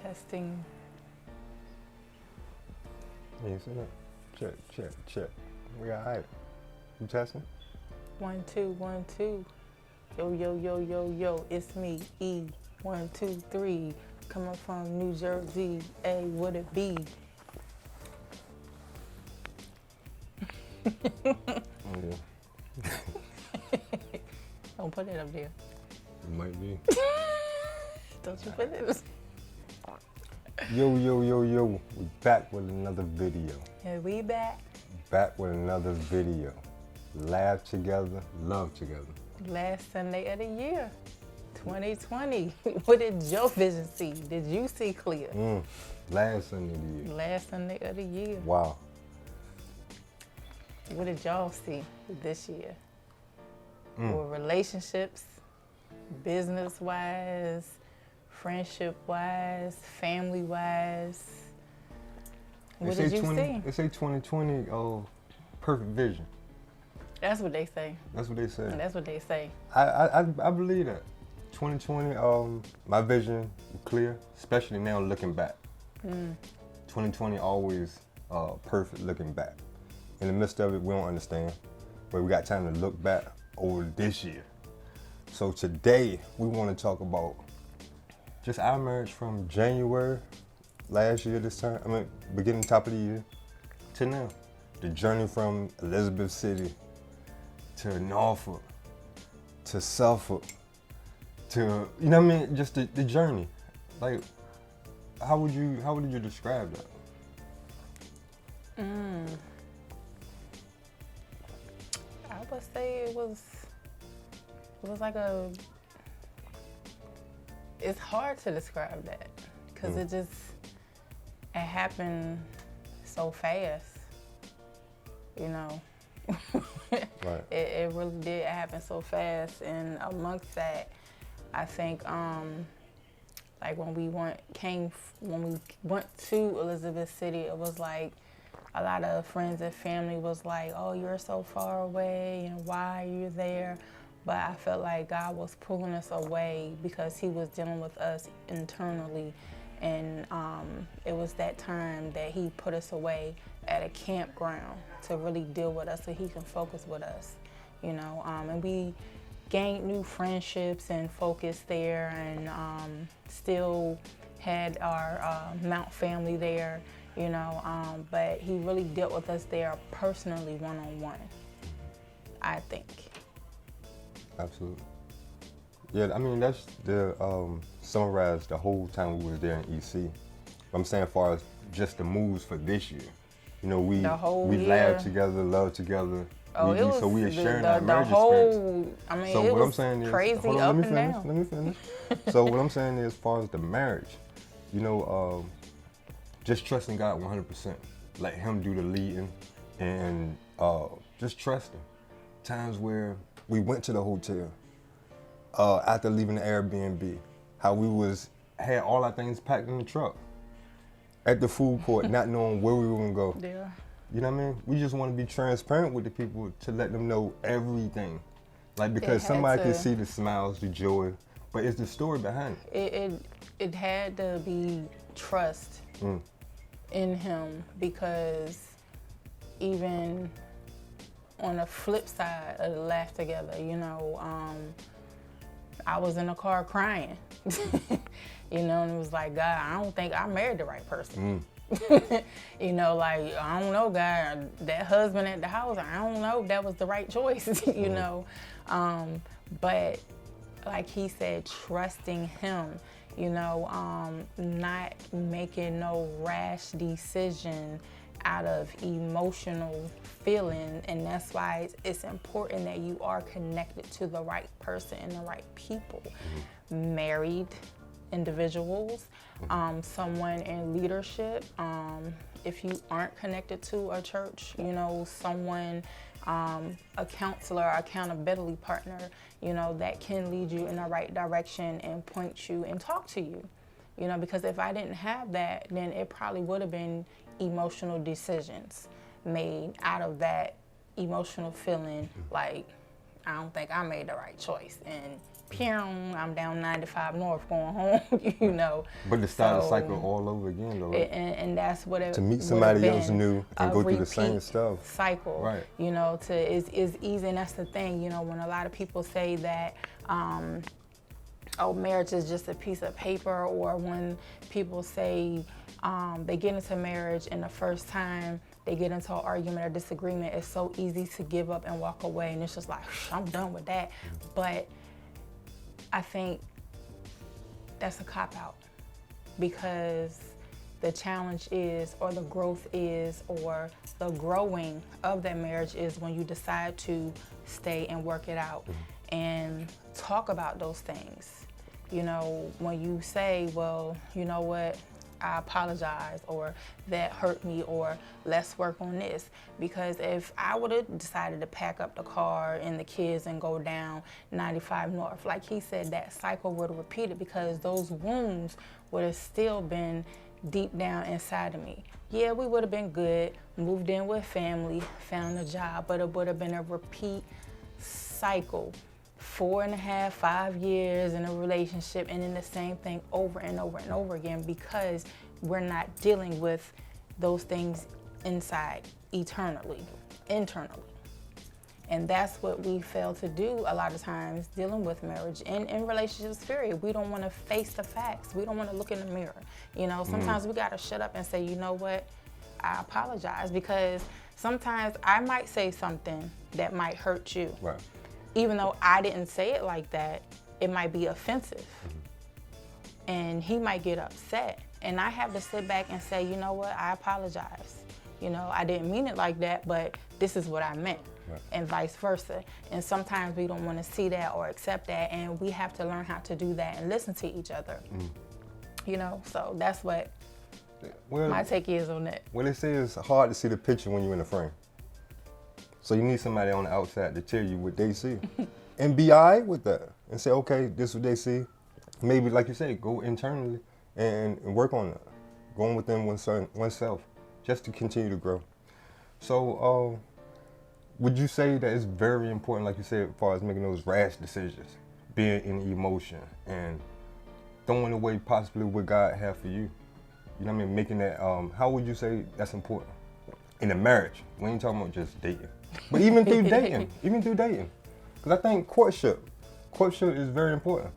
Testing. Yeah, see that? Check. We all right. You testing? 1 2 1 2. Yo. It's me. E. 1 2 3. Coming from New Jersey. A. Would it be? Oh, yeah. Don't put it up there. It might be. Don't you put it. Yo. We back with another video. Yeah, we back. Back with another video. Laugh together, love together. Last Sunday of the year, 2020. What did your vision see? Did you see clear? Last Sunday of the year. Last Sunday of the year. Wow. What did y'all see this year? For relationships, business-wise, friendship-wise, family-wise? What did you see? They say 2020, perfect vision. That's what they say. That's what they say. That's what they say. I believe that. 2020, my vision clear, especially now looking back. 2020 always perfect looking back. In the midst of it, we don't understand, but we got time to look back over this year. So today, we want to talk about just our marriage from January last year this time, beginning top of the year, to now. The journey from Elizabeth City to Norfolk, to Suffolk, to, you know what I mean? Just the journey. Like, how would you describe that? I would say it was like it's hard to describe that because it happened so fast, you know. Right. It really did happen so fast, and amongst that, I think like when we went to Elizabeth City, it was like a lot of friends and family was like, "Oh, you're so far away, and why are you there?" But I felt like God was pulling us away because He was dealing with us internally, and it was that time that He put us away at a campground to really deal with us so He can focus with us, you know. And we gained new friendships and focus there, and still had our Mount family there, you know. But He really dealt with us there personally, one-on-one, I think. Absolutely. Yeah, I mean, that's the summarize the whole time we was there in EC. I'm saying as far as just the moves for this year. You know, we laughed together, loved together. Oh, it was so we are sharing the our marriage whole, experience. I mean, So it what was I'm saying is, crazy hold on, up let and down. me finish. So what I'm saying is, as far as the marriage, you know, just trusting God 100%. Let Him do the leading, and just trusting. Times where we went to the hotel after leaving the Airbnb, how we had all our things packed in the truck. At the food court, not knowing where we were gonna go. Yeah. You know what I mean? We just want to be transparent with the people to let them know everything. Like, because somebody can see the smiles, the joy, but it's the story behind it. It had to be trust in Him, because even on the flip side of the laugh together, you know, I was in the car crying, you know, and it was like, God, I don't think I married the right person. You know, like, I don't know, God, that husband at the house, I don't know if that was the right choice, you know. But like he said, trusting Him, you know, not making no rash decision out of emotional feeling, and that's why it's important that you are connected to the right person and the right people. Married individuals, someone in leadership, if you aren't connected to a church, you know, someone, a counselor, accountability partner, you know, that can lead you in the right direction and point you and talk to you. You know, because if I didn't have that, then it probably would have been emotional decisions made out of that emotional feeling, like, I don't think I made the right choice. And I'm down 95 North going home, you know. But to start the cycle all over again, though. Right? And that's what it to meet somebody else new and go through the same stuff. Cycle, right? You know, is easy, and that's the thing. You know, when a lot of people say that, oh, marriage is just a piece of paper, or when people say they get into marriage and the first time they get into an argument or disagreement, it's so easy to give up and walk away, and it's just like, I'm done with that. But I think that's a cop-out, because the challenge is, or the growth is, or the growing of that marriage is when you decide to stay and work it out and talk about those things. You know, when you say, well, you know what, I apologize, or that hurt me, or let's work on this. Because if I would have decided to pack up the car and the kids and go down 95 North, like he said, that cycle would have repeated, because those wounds would have still been deep down inside of me. Yeah, we would have been good, moved in with family, found a job, but it would have been a repeat cycle. 4.5, 5 years in a relationship, and then the same thing over and over and over again, because we're not dealing with those things inside internally. And that's what we fail to do a lot of times, dealing with marriage and in relationships, period. We don't want to face the facts. We don't want to look in the mirror. You know, sometimes we got to shut up and say, you know what, I apologize, because sometimes I might say something that might hurt you. Right. Even though I didn't say it like that, it might be offensive. And he might get upset. And I have to sit back and say, you know what, I apologize. You know, I didn't mean it like that, but this is what I meant. Right. And vice versa. And sometimes we don't want to see that or accept that, and we have to learn how to do that and listen to each other. You know, so that's what my take is on that. Well, they say it's hard to see the picture when you're in the frame. So you need somebody on the outside to tell you what they see. And be all right with that. And say, okay, this is what they see. Maybe, like you say, go internally and work on that. Going within oneself, just to continue to grow. So would you say that it's very important, like you said, as far as making those rash decisions, being in emotion and throwing away possibly what God has for you? You know what I mean? Making that, how would you say that's important? In a marriage, we ain't talking about just dating. But even through dating, because I think courtship is very important.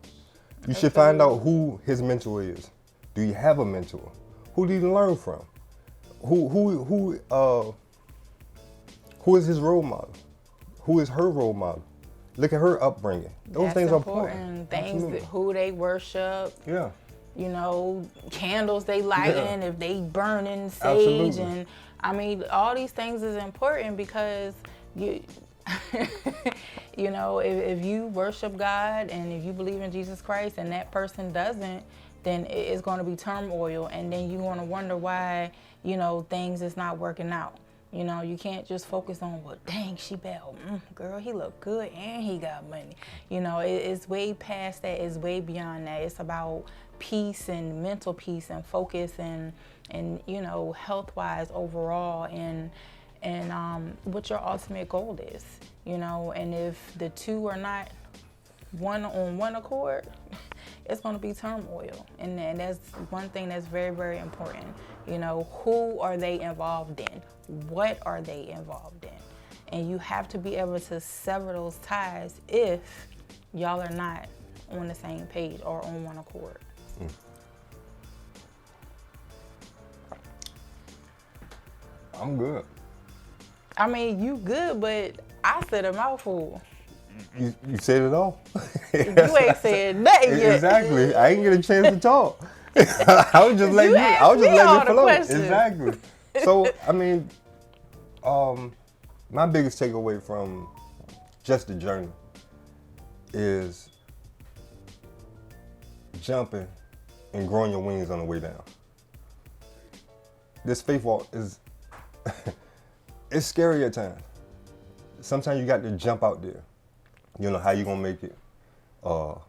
You should find out who his mentor is. Do you have a mentor? Who do you learn from? Who is his role model? Who is her role model? Look at her upbringing. Those things are important. Things who they worship. Yeah. You know, candles they lighting, if they burning sage. And I mean, all these things is important, because you, you know, if you worship God and if you believe in Jesus Christ and that person doesn't, then it's going to be turmoil, and then you're going to wonder why, you know, things is not working out. You know, you can't just focus on, well, dang, she bad. Girl, he look good and he got money. You know, it's way past that. It's way beyond that. It's about peace and mental peace and focus and you know, health-wise overall, and what your ultimate goal is. You know, and if the two are not on one accord, it's going to be turmoil. And that's one thing that's very, very important. You know, who are they involved in? What are they involved in? And you have to be able to sever those ties if y'all are not on the same page or on one accord. I'm good. I mean, you good, but I said a mouthful. You said it all. You ain't said nothing yet. Exactly. I ain't get a chance to talk. I was just letting it flow. Questions. Exactly. So, I mean, my biggest takeaway from just the journey is jumping and growing your wings on the way down. This faith walk is, it's scary at times. Sometimes you got to jump out there. You know how you gonna make it. The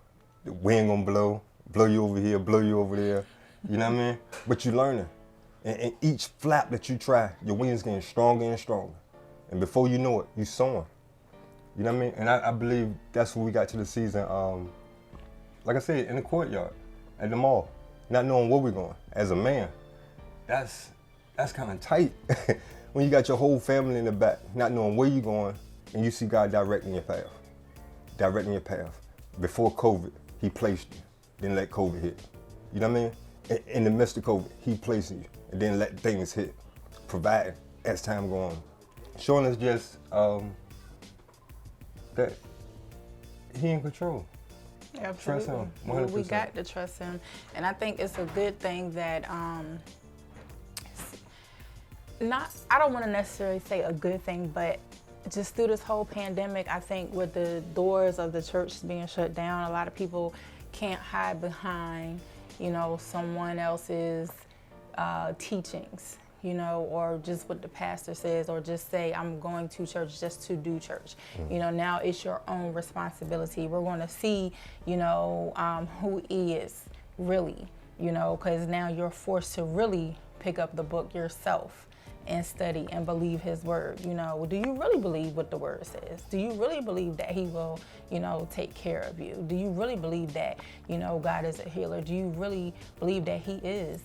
wind gonna blow you over here, blow you over there. You know what I mean? But you learning. And each flap that you try, your wings getting stronger and stronger. And before you know it, you soaring. You know what I mean? And I believe that's when we got to the season, like I said, in the courtyard, at the mall, not knowing where we're going. As a man, that's kind of tight. When you got your whole family in the back, not knowing where you're going, and you see God directing your path. Directing your path. Before COVID, he placed you, then let COVID hit. You know what I mean? In the midst of COVID, he placed you, and then let things hit. Providing as time goes on. Showing us just that he in control. Absolutely. Trust him, 100%. Well, we got to trust him. And I think it's a good thing that, I don't want to necessarily say a good thing, but just through this whole pandemic, I think with the doors of the church being shut down, a lot of people can't hide behind, someone else's teachings, or just what the pastor says, or just say, I'm going to church just to do church. Mm-hmm. Now it's your own responsibility. We're going to see, who he is really, because now you're forced to really pick up the book yourself and study and believe his word. Do you really believe what the word says? Do you really believe that he will, take care of you? Do you really believe that, God is a healer? Do you really believe that he is,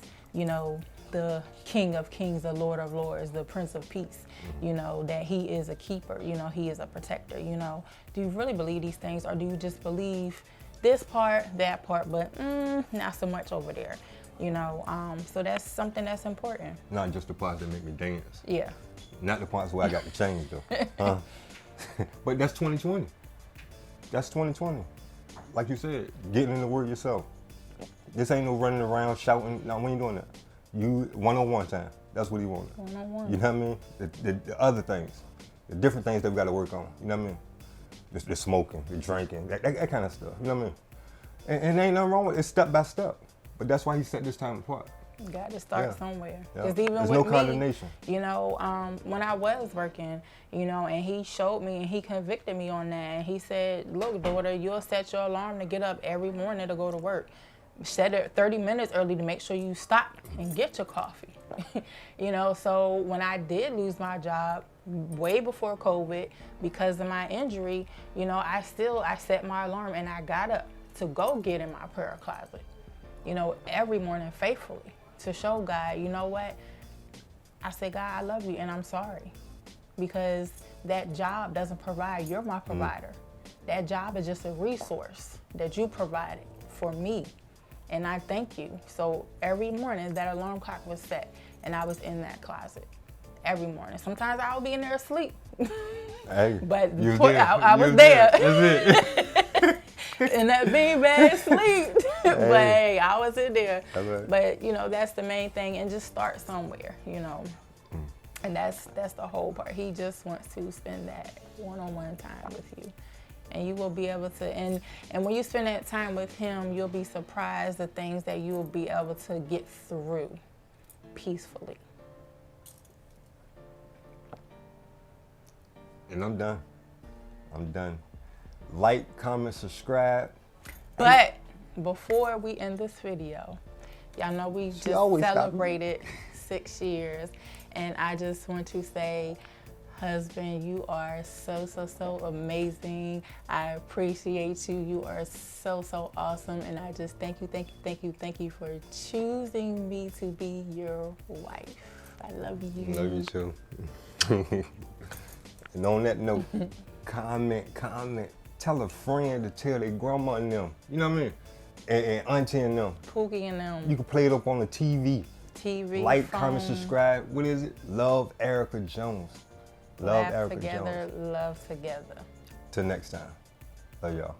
the King of Kings, the Lord of Lords, the Prince of Peace, that he is a keeper, he is a protector, Do you really believe these things, or do you just believe this part, that part, but not so much over there? So that's something that's important. Not just the parts that make me dance. Yeah. Not the parts where I got to change though. But that's 2020. That's 2020. Like you said, getting in the word yourself. This ain't no running around shouting. No, we ain't doing that. You one-on-one time. That's what he wanted. One-on-one. You know what I mean? The other things, the different things that we got to work on. You know what I mean? The smoking, the drinking, that kind of stuff. You know what I mean? And there ain't nothing wrong with it. It's step by step. But that's why he set this time apart. You got to start somewhere. Yeah. Because even There's with no me, condemnation. When I was working, and he showed me and he convicted me on that. And he said, look, daughter, you'll set your alarm to get up every morning to go to work. Set it 30 minutes early to make sure you stop and get your coffee. So when I did lose my job way before COVID because of my injury, I set my alarm and I got up to go get in my prayer closet. Every morning faithfully to show God, you know what? I say, God, I love you and I'm sorry, because that job doesn't provide. You're my provider. That job is just a resource that you provided for me. And I thank you. So every morning that alarm clock was set and I was in that closet every morning. Sometimes I would be in there asleep. Hey, but I was there. That's it. In that beanbag sleep. But hey, I was in there. Right. But that's the main thing, and just start somewhere, And that's the whole part. He just wants to spend that one-on-one time with you. And you will be able to, and when you spend that time with him, you'll be surprised the things that you will be able to get through peacefully. And I'm done. Like, comment, subscribe. But before we end this video, y'all know we just celebrated 6 years. And I just want to say, husband, you are so amazing. I appreciate you. You are so awesome. And I just thank you for choosing me to be your wife. I love you. Love you too. And on that note, comment. Tell a friend to tell their grandma and them. You know what I mean? And auntie and them. Pookie and them. You can play it up on the TV. Like, phone. comment, subscribe. What is it? Love Erica Jones. Laugh Erica together, Jones. Love together. Till next time. Love y'all.